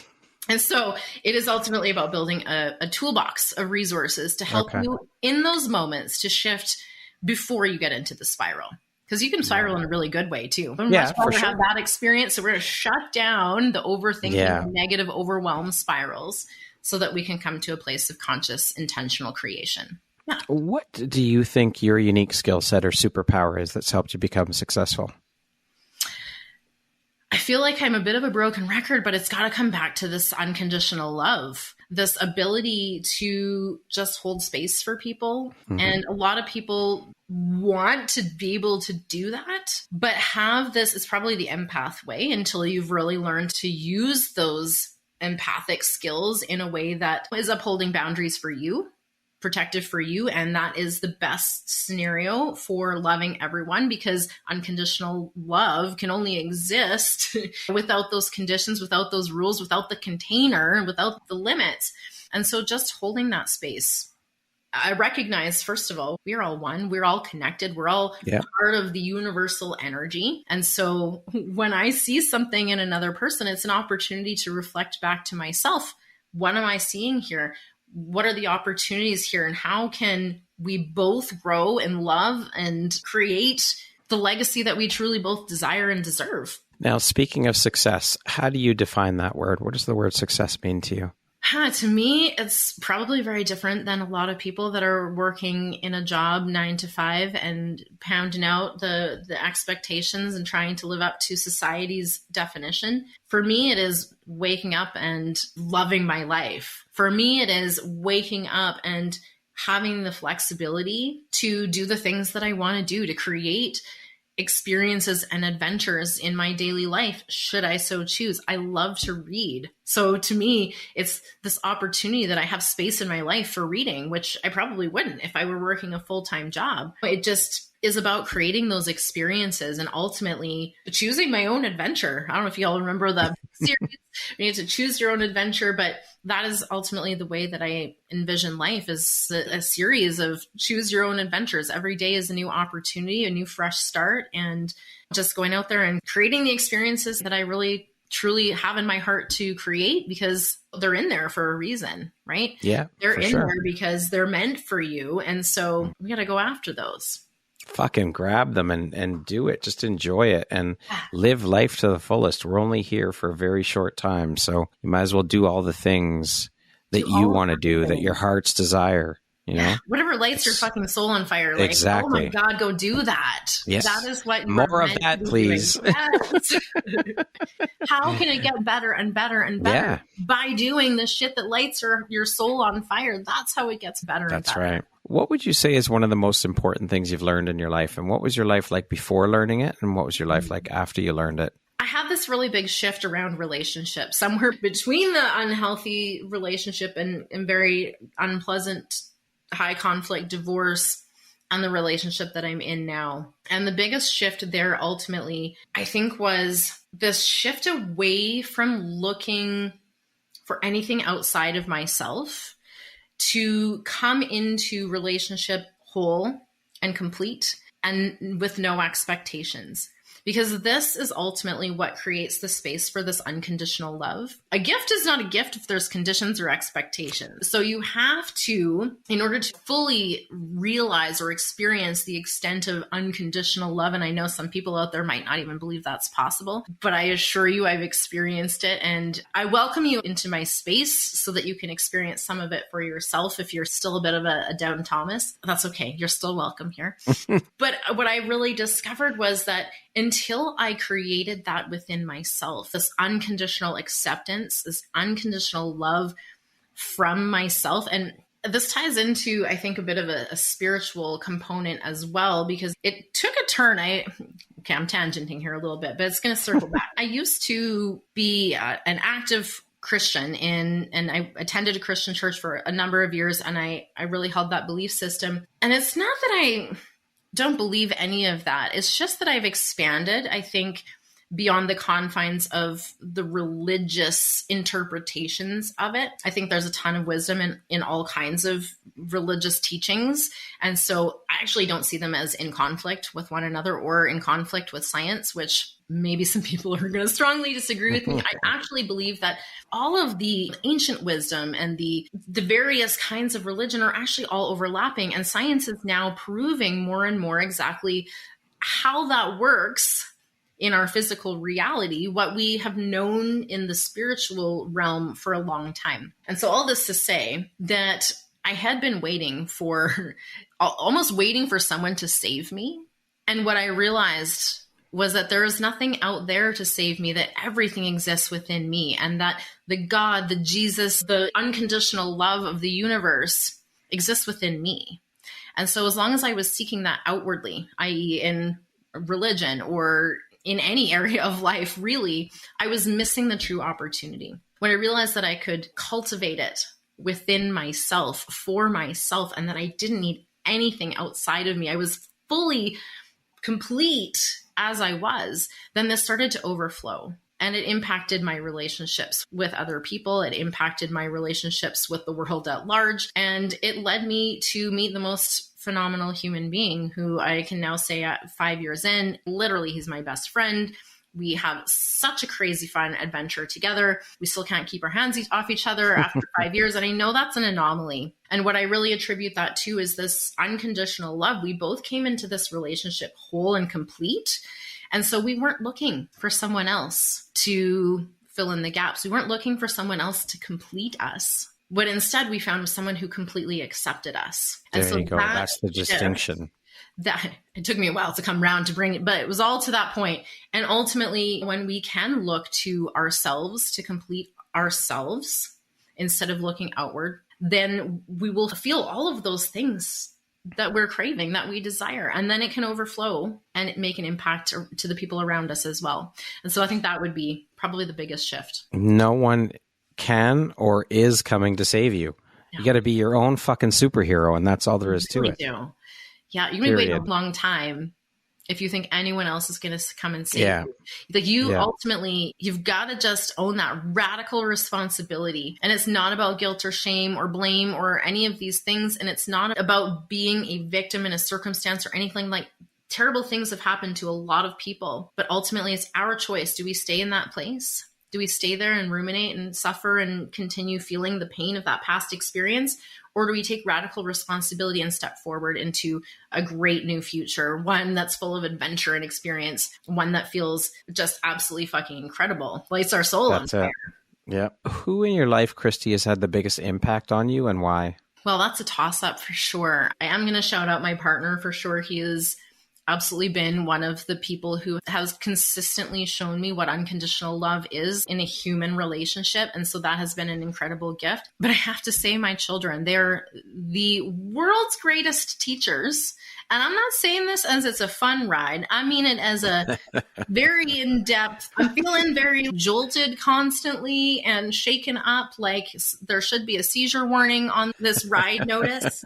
And so it is ultimately about building a toolbox of resources to help you in those moments to shift before you get into the spiral. Because you can spiral in a really good way too. We're much rather have that experience. So we're going to shut down the overthinking, negative, overwhelm spirals so that we can come to a place of conscious, intentional creation. Yeah. What do you think your unique skill set or superpower is that's helped you become successful? I feel like I'm a bit of a broken record, but it's got to come back to this unconditional love, this ability to just hold space for people. And a lot of people want to be able to do that, but have this, it's probably the empath way until you've really learned to use those empathic skills in a way that is upholding boundaries for you, protective for you. And that is the best scenario for loving everyone, because unconditional love can only exist without those conditions, without those rules, without the container, without the limits. And so just holding that space. I recognize, first of all, we're all one, we're all connected, we're all part of the universal energy. And so when I see something in another person, it's an opportunity to reflect back to myself. What am I seeing here? What are the opportunities here, and how can we both grow and love and create the legacy that we truly both desire and deserve? Now, speaking of success, how do you define that word? What does the word success mean to you? To me, it's probably very different than a lot of people that are working in a job 9 to 5 and pounding out the expectations and trying to live up to society's definition. For me, it is waking up and loving my life. For me, it is waking up and having the flexibility to do the things that I want to do, to create experiences and adventures in my daily life, should I so choose. I love to read. So to me, it's this opportunity that I have space in my life for reading, which I probably wouldn't if I were working a full-time job. It just is about creating those experiences and ultimately choosing my own adventure. I don't know if you all remember the series, you need to choose your own adventure, but that is ultimately the way that I envision life, is a series of choose your own adventures. Every day is a new opportunity, a new fresh start, and just going out there and creating the experiences that I really truly have in my heart to create, because they're in there for a reason, right? Yeah, they're in there because they're meant for you. And so we got to go after those. Fucking grab them and do it. Just enjoy it and live life to the fullest. We're only here for a very short time. So you might as well do all the things that you want to do, that your heart's desire, you know? Whatever lights your fucking soul on fire. Like, exactly. Oh my God, go do that. Yes. That is what more of that, please. Yes. How can it get better and better and better? By doing the shit that lights your soul on fire. That's how it gets better and better. That's right. What would you say is one of the most important things you've learned in your life? And what was your life like before learning it? And what was your life like after you learned it? I had this really big shift around relationships, somewhere between the unhealthy relationship and very unpleasant, high conflict divorce and the relationship that I'm in now. And the biggest shift there ultimately, I think, was this shift away from looking for anything outside of myself to come into relationship whole and complete and with no expectations. Because this is ultimately what creates the space for this unconditional love. A gift is not a gift if there's conditions or expectations. So you have to, in order to fully realize or experience the extent of unconditional love, and I know some people out there might not even believe that's possible, but I assure you I've experienced it, and I welcome you into my space so that you can experience some of it for yourself. If you're still a bit of a down Thomas, that's okay. You're still welcome here. But what I really discovered was that until I created that within myself, this unconditional acceptance, this unconditional love from myself. And this ties into, I think, a bit of a spiritual component as well, because it took a turn. I'm tangenting here a little bit, but it's going to circle back. I used to be an active Christian and I attended a Christian church for a number of years, and I really held that belief system. And it's not that I don't believe any of that. It's just that I've expanded, I think, beyond the confines of the religious interpretations of it. I think there's a ton of wisdom in all kinds of religious teachings. And so I actually don't see them as in conflict with one another or in conflict with science, which maybe some people are going to strongly disagree with me. I actually believe that all of the ancient wisdom and the various kinds of religion are actually all overlapping. And science is now proving more and more exactly how that works in our physical reality, what we have known in the spiritual realm for a long time. And so all this to say that I had been almost waiting for someone to save me. And what I realized was that there is nothing out there to save me, that everything exists within me, and that the God, the Jesus, the unconditional love of the universe exists within me. And so as long as I was seeking that outwardly, i.e. in religion or in any area of life, really, I was missing the true opportunity. When I realized that I could cultivate it within myself, for myself, and that I didn't need anything outside of me, I was fully complete as I was, then this started to overflow. And it impacted my relationships with other people. It impacted my relationships with the world at large. And it led me to meet the most phenomenal human being who I can now say at 5 years in, literally, he's my best friend. We have such a crazy fun adventure together. We still can't keep our hands off each other after 5 years. And I know that's an anomaly. And what I really attribute that to is this unconditional love. We both came into this relationship whole and complete. And so we weren't looking for someone else to fill in the gaps. We weren't looking for someone else to complete us. What instead we found was someone who completely accepted us. And there you go. That's the distinction. That it took me a while to come around to bring it, but it was all to that point. And ultimately, when we can look to ourselves to complete ourselves instead of looking outward, then we will feel all of those things that we're craving, that we desire. And then it can overflow and make an impact to the people around us as well. And so I think that would be probably the biggest shift. No one can or is coming to save you. No. You got to be your own fucking superhero. And that's all there is to it. Do. Yeah, you're going to wait a long time if you think anyone else is going to come and save you. Like you ultimately, you've got to just own that radical responsibility. And it's not about guilt or shame or blame or any of these things. And it's not about being a victim in a circumstance or anything. Like terrible things have happened to a lot of people, but ultimately it's our choice. Do we stay in that place? Do we stay there and ruminate and suffer and continue feeling the pain of that past experience? Or do we take radical responsibility and step forward into a great new future, one that's full of adventure and experience, one that feels just absolutely fucking incredible, lights our soul on fire? Yeah. Who in your life, Christy, has had the biggest impact on you and why? Well, that's a toss-up for sure. I am going to shout out my partner for sure. He is absolutely been one of the people who has consistently shown me what unconditional love is in a human relationship. And so that has been an incredible gift. But I have to say, my children, they're the world's greatest teachers. And I'm not saying this as it's a fun ride. I mean it as a very in-depth, I'm feeling very jolted constantly and shaken up, like there should be a seizure warning on this ride notice.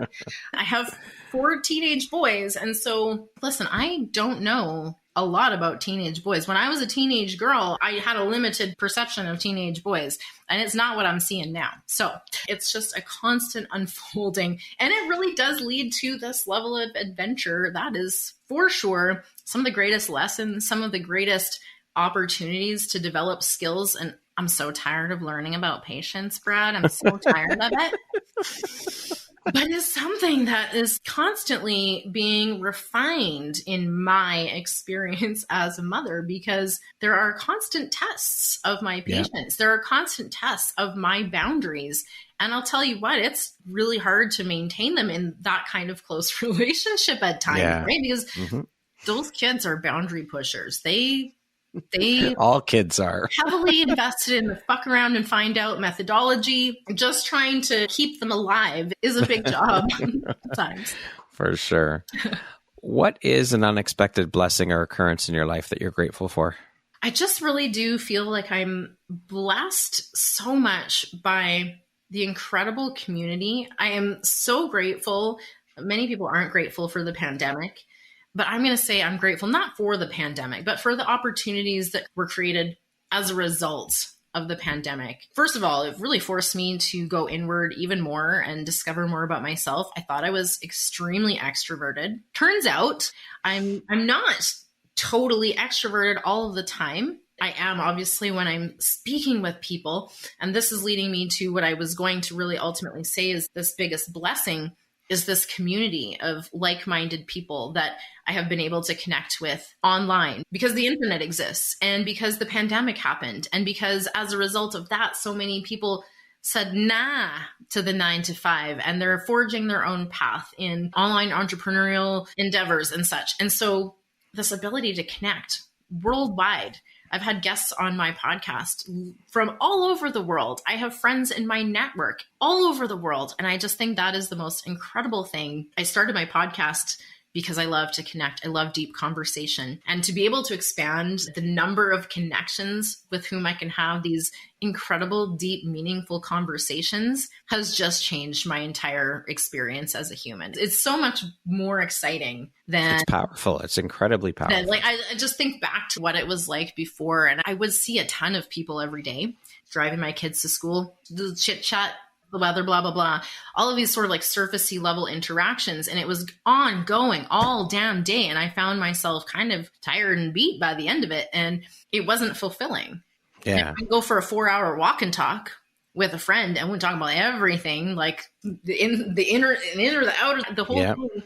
I have 4 teenage boys. And so, listen, I don't know a lot about teenage boys. When I was a teenage girl, I had a limited perception of teenage boys, and it's not what I'm seeing now. So it's just a constant unfolding. And it really does lead to this level of adventure. That is for sure some of the greatest lessons, some of the greatest opportunities to develop skills. And I'm so tired of learning about patience, Brad. I'm so tired of it. But it's something that is constantly being refined in my experience as a mother, because there are constant tests of my patience. There are constant tests of my boundaries. And I'll tell you what, it's really hard to maintain them in that kind of close relationship at times, right? Because those kids are boundary pushers. They all kids are heavily invested in the fuck around and find out methodology. Just trying to keep them alive is a big job at times. For sure. What is an unexpected blessing or occurrence in your life that you're grateful for? I just really do feel like I'm blessed so much by the incredible community. I am so grateful. Many people aren't grateful for the pandemic. But I'm going to say I'm grateful not for the pandemic, but for the opportunities that were created as a result of the pandemic. First of all, it really forced me to go inward even more and discover more about myself. I thought I was extremely extroverted. Turns out I'm not totally extroverted all of the time. I am, obviously, when I'm speaking with people. And this is leading me to what I was going to really ultimately say is this biggest blessing is this community of like-minded people that I have been able to connect with online because the internet exists and because the pandemic happened. And because as a result of that, so many people said nah to the 9-to-5 and they're forging their own path in online entrepreneurial endeavors and such. And so this ability to connect worldwide. I've had guests on my podcast from all over the world. I have friends in my network all over the world. And I just think that is the most incredible thing. I started my podcast because I love to connect. I love deep conversation. And to be able to expand the number of connections with whom I can have these incredible, deep, meaningful conversations has just changed my entire experience as a human. It's so much more exciting than... It's powerful. It's incredibly powerful. Like I just think back to what it was like before. And I would see a ton of people every day driving my kids to school, the chit chat, the weather, blah, blah, blah, all of these sort of like surfacey level interactions. And it was ongoing all damn day. And I found myself kind of tired and beat by the end of it. And it wasn't fulfilling. Yeah. I go for a 4-hour walk and talk with a friend and we talk about everything, like the inner, the outer, the whole thing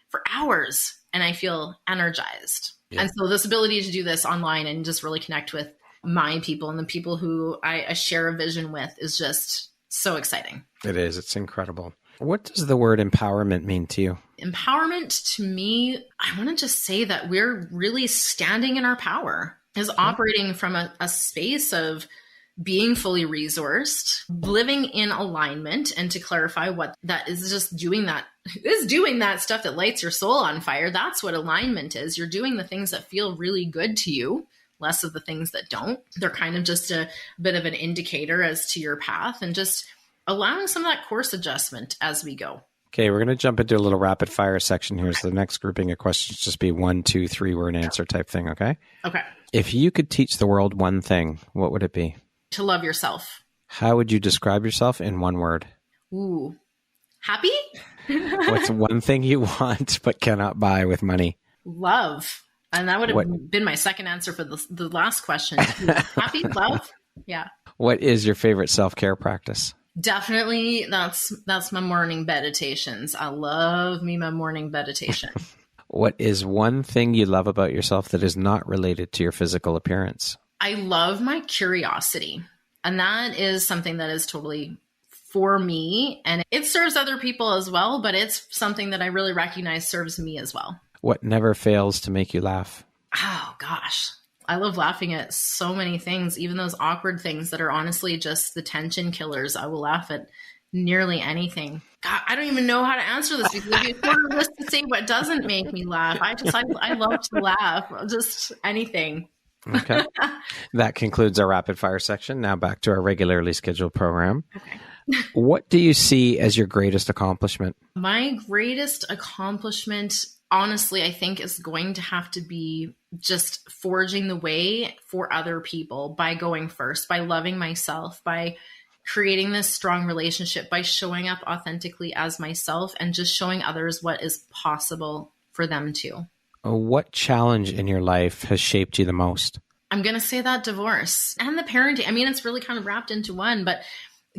for hours. And I feel energized. Yeah. And so this ability to do this online and just really connect with my people and the people who I share a vision with is just so exciting. It is. It's incredible. What does the word empowerment mean to you? Empowerment to me, I want to just say that we're really standing in our power, is operating from a space of being fully resourced, living in alignment. And to clarify what that is, just doing that stuff that lights your soul on fire. That's what alignment is. You're doing the things that feel really good to you, less of the things that don't. They're kind of just a bit of an indicator as to your path and just allowing some of that course adjustment as we go. Okay, we're going to jump into a little rapid fire section here. So the next grouping of questions just be 1, 2, 3 word answer type thing, okay? Okay. If you could teach the world one thing, what would it be? To love yourself. How would you describe yourself in one word? Ooh. Happy? What's one thing you want but cannot buy with money? Love. And that would have been my second answer for the last question. Happy, love? Yeah. What is your favorite self-care practice? Definitely, that's my morning meditations. I love me my morning meditation. What is one thing you love about yourself that is not related to your physical appearance? I love my curiosity. And that is something that is totally for me. And it serves other people as well, but it's something that I really recognize serves me as well. What never fails to make you laugh? Oh, gosh. I love laughing at so many things, even those awkward things that are honestly just the tension killers. I will laugh at nearly anything. God, I don't even know how to answer this because if you sort of list to say what doesn't make me laugh, I love to laugh, just anything. Okay. That concludes our rapid fire section. Now back to our regularly scheduled program. Okay. What do you see as your greatest accomplishment? My greatest accomplishment, honestly, I think is going to have to be just forging the way for other people by going first, by loving myself, by creating this strong relationship, by showing up authentically as myself and just showing others what is possible for them too. What challenge in your life has shaped you the most? I'm going to say that divorce and the parenting. I mean, it's really kind of wrapped into one, but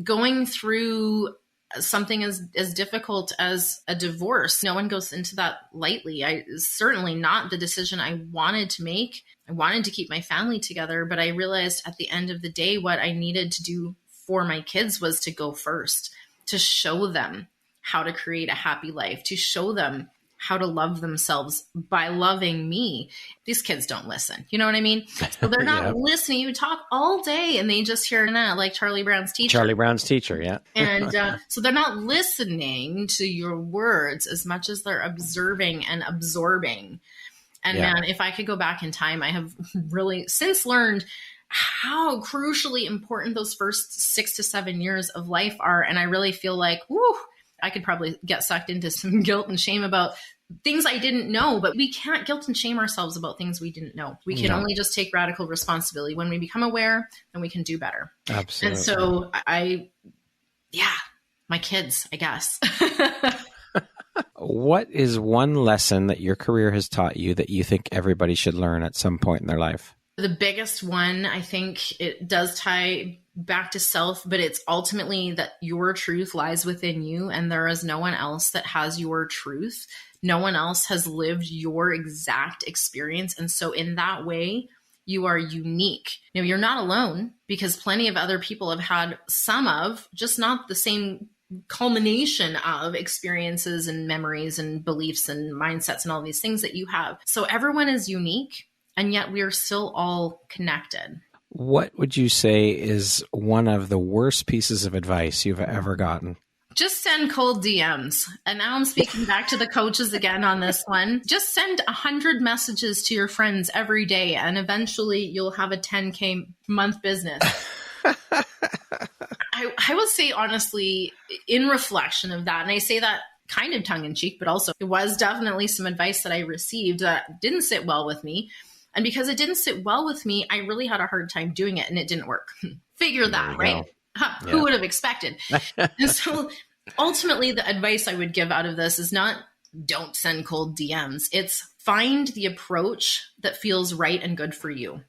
going through something as difficult as a divorce, no one goes into that lightly. Certainly not the decision I wanted to make. I wanted to keep my family together, but I realized at the end of the day, what I needed to do for my kids was to go first, to show them how to create a happy life, to show them how to love themselves by loving me. These kids don't listen. You know what I mean? So they're not listening. You talk all day and they just hear that, like Charlie Brown's teacher. Charlie Brown's teacher, yeah. And so they're not listening to your words as much as they're observing and absorbing. And man, if I could go back in time, I have really since learned how crucially important those first 6 to 7 years of life are. And I really feel like, I could probably get sucked into some guilt and shame about things I didn't know, but we can't guilt and shame ourselves about things we didn't know. We can only just take radical responsibility. When we become aware, then we can do better. Absolutely. And so my kids, I guess. What is one lesson that your career has taught you that you think everybody should learn at some point in their life? The biggest one, I think it does tie back to self, but it's ultimately that your truth lies within you and there is no one else that has your truth. No one else has lived your exact experience. And so in that way, you are unique. Now, you're not alone because plenty of other people have had some of, just not the same culmination of experiences and memories and beliefs and mindsets and all these things that you have. So everyone is unique. And yet we are still all connected. What would you say is one of the worst pieces of advice you've ever gotten? Just send cold DMs. And now I'm speaking back to the coaches again on this one. Just send 100 messages to your friends every day, and eventually you'll have a 10K month business. I would say, honestly, in reflection of that, and I say that kind of tongue in cheek, but also it was definitely some advice that I received that didn't sit well with me. And because it didn't sit well with me, I really had a hard time doing it and it didn't work. Figure that, right? Who would have expected? And so ultimately the advice I would give out of this is not don't send cold DMs. It's find the approach that feels right and good for you.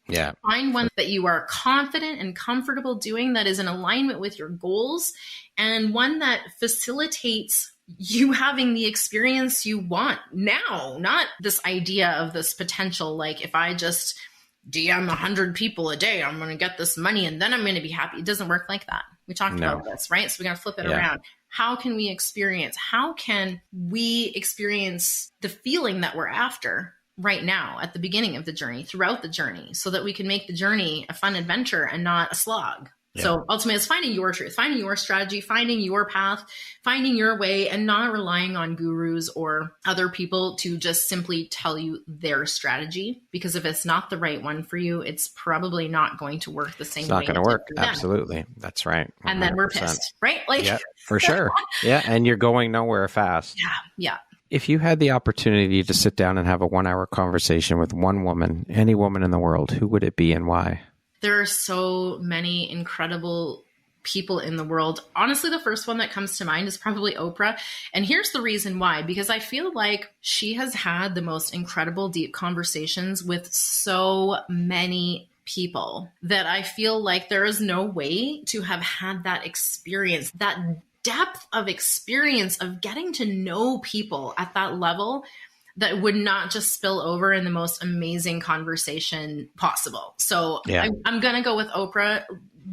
Yeah. Find one that you are confident and comfortable doing that is in alignment with your goals and one that facilitates you having the experience you want now, not this idea of this potential, like if I just DM 100 people a day, I'm going to get this money and then I'm going to be happy. It doesn't work like that. We talked about this, right? So we're going to flip it around. How can we experience the feeling that we're after right now at the beginning of the journey, throughout the journey, so that we can make the journey a fun adventure and not a slog? Yeah. So ultimately, it's finding your truth, finding your strategy, finding your path, finding your way, and not relying on gurus or other people to just simply tell you their strategy. Because if it's not the right one for you, it's probably not going to work the same way. It's not going to work. Absolutely. That's right. 100%. And then we're pissed, right? Like, yeah, for sure. Yeah. And you're going nowhere fast. Yeah. If you had the opportunity to sit down and have a 1-hour conversation with one woman, any woman in the world, who would it be and why? There are so many incredible people in the world. Honestly, the first one that comes to mind is probably Oprah. And here's the reason why, because I feel like she has had the most incredible, deep conversations with so many people that I feel like there is no way to have had that experience, that depth of experience of getting to know people at that level that would not just spill over in the most amazing conversation possible. So I'm going to go with Oprah,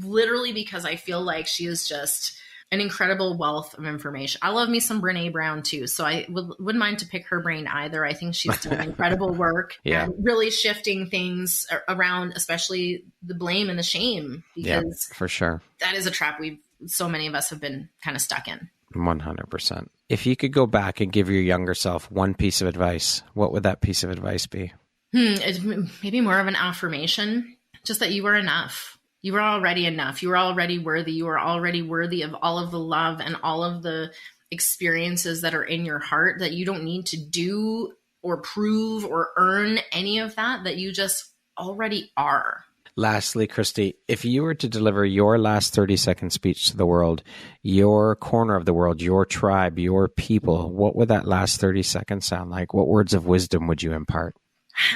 literally because I feel like she is just an incredible wealth of information. I love me some Brene Brown too. So I wouldn't mind to pick her brain either. I think she's doing incredible work and really shifting things around, especially the blame and the shame, because for sure, that is a trap so many of us have been kind of stuck in. 100%. If you could go back and give your younger self one piece of advice, what would that piece of advice be? It's maybe more of an affirmation, just that you were enough. You were already enough. You were already worthy. You were already worthy of all of the love and all of the experiences that are in your heart, that you don't need to do or prove or earn any of that you just already are. Lastly, Christy, if you were to deliver your last 30-second speech to the world, your corner of the world, your tribe, your people, what would that last 30 seconds sound like? What words of wisdom would you impart?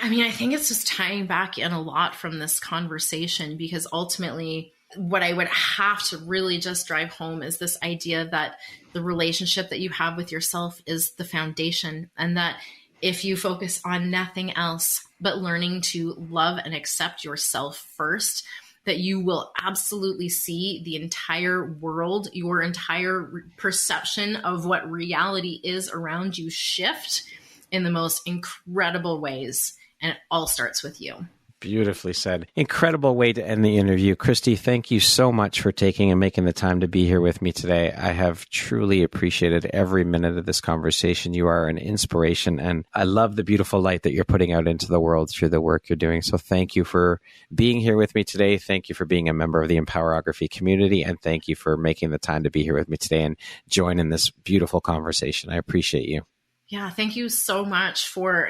I mean, I think it's just tying back in a lot from this conversation, because ultimately what I would have to really just drive home is this idea that the relationship that you have with yourself is the foundation, and that if you focus on nothing else but learning to love and accept yourself first, that you will absolutely see the entire world, your entire perception of what reality is around you shift in the most incredible ways. And it all starts with you. Beautifully said. Incredible way to end the interview. Christy, thank you so much for taking and making the time to be here with me today. I have truly appreciated every minute of this conversation. You are an inspiration, and I love the beautiful light that you're putting out into the world through the work you're doing. So thank you for being here with me today. Thank you for being a member of the Empowerography community, and thank you for making the time to be here with me today and join in this beautiful conversation. I appreciate you. Yeah, thank you so much for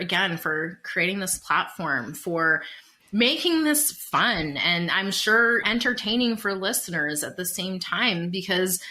creating this platform, for making this fun, and I'm sure entertaining for listeners at the same time, because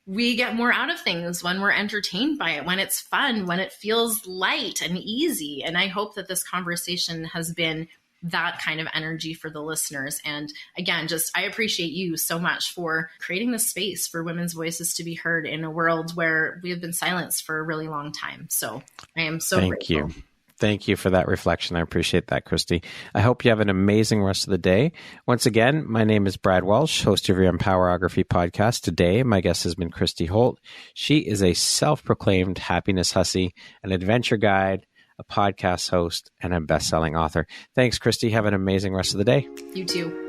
we get more out of things when we're entertained by it, when it's fun, when it feels light and easy. And I hope that this conversation has been that kind of energy for the listeners. And again, I appreciate you so much for creating this space for women's voices to be heard in a world where we have been silenced for a really long time. So I am so grateful. Thank you. Thank you for that reflection. I appreciate that, Christy. I hope you have an amazing rest of the day. Once again, my name is Brad Welsh, host of your Empowerography podcast. Today, my guest has been Christy Holt. She is a self-proclaimed happiness hussy, an adventure guide, a podcast host, and a best-selling author. Thanks, Christy. Have an amazing rest of the day. You too.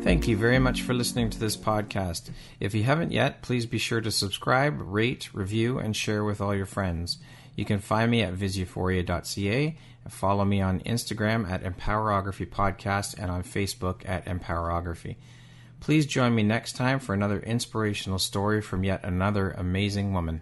Thank you very much for listening to this podcast. If you haven't yet, please be sure to subscribe, rate, review, and share with all your friends. You can find me at viseuphoria.ca and follow me on Instagram at Empowerography Podcast and on Facebook at Empowerography. Please join me next time for another inspirational story from yet another amazing woman.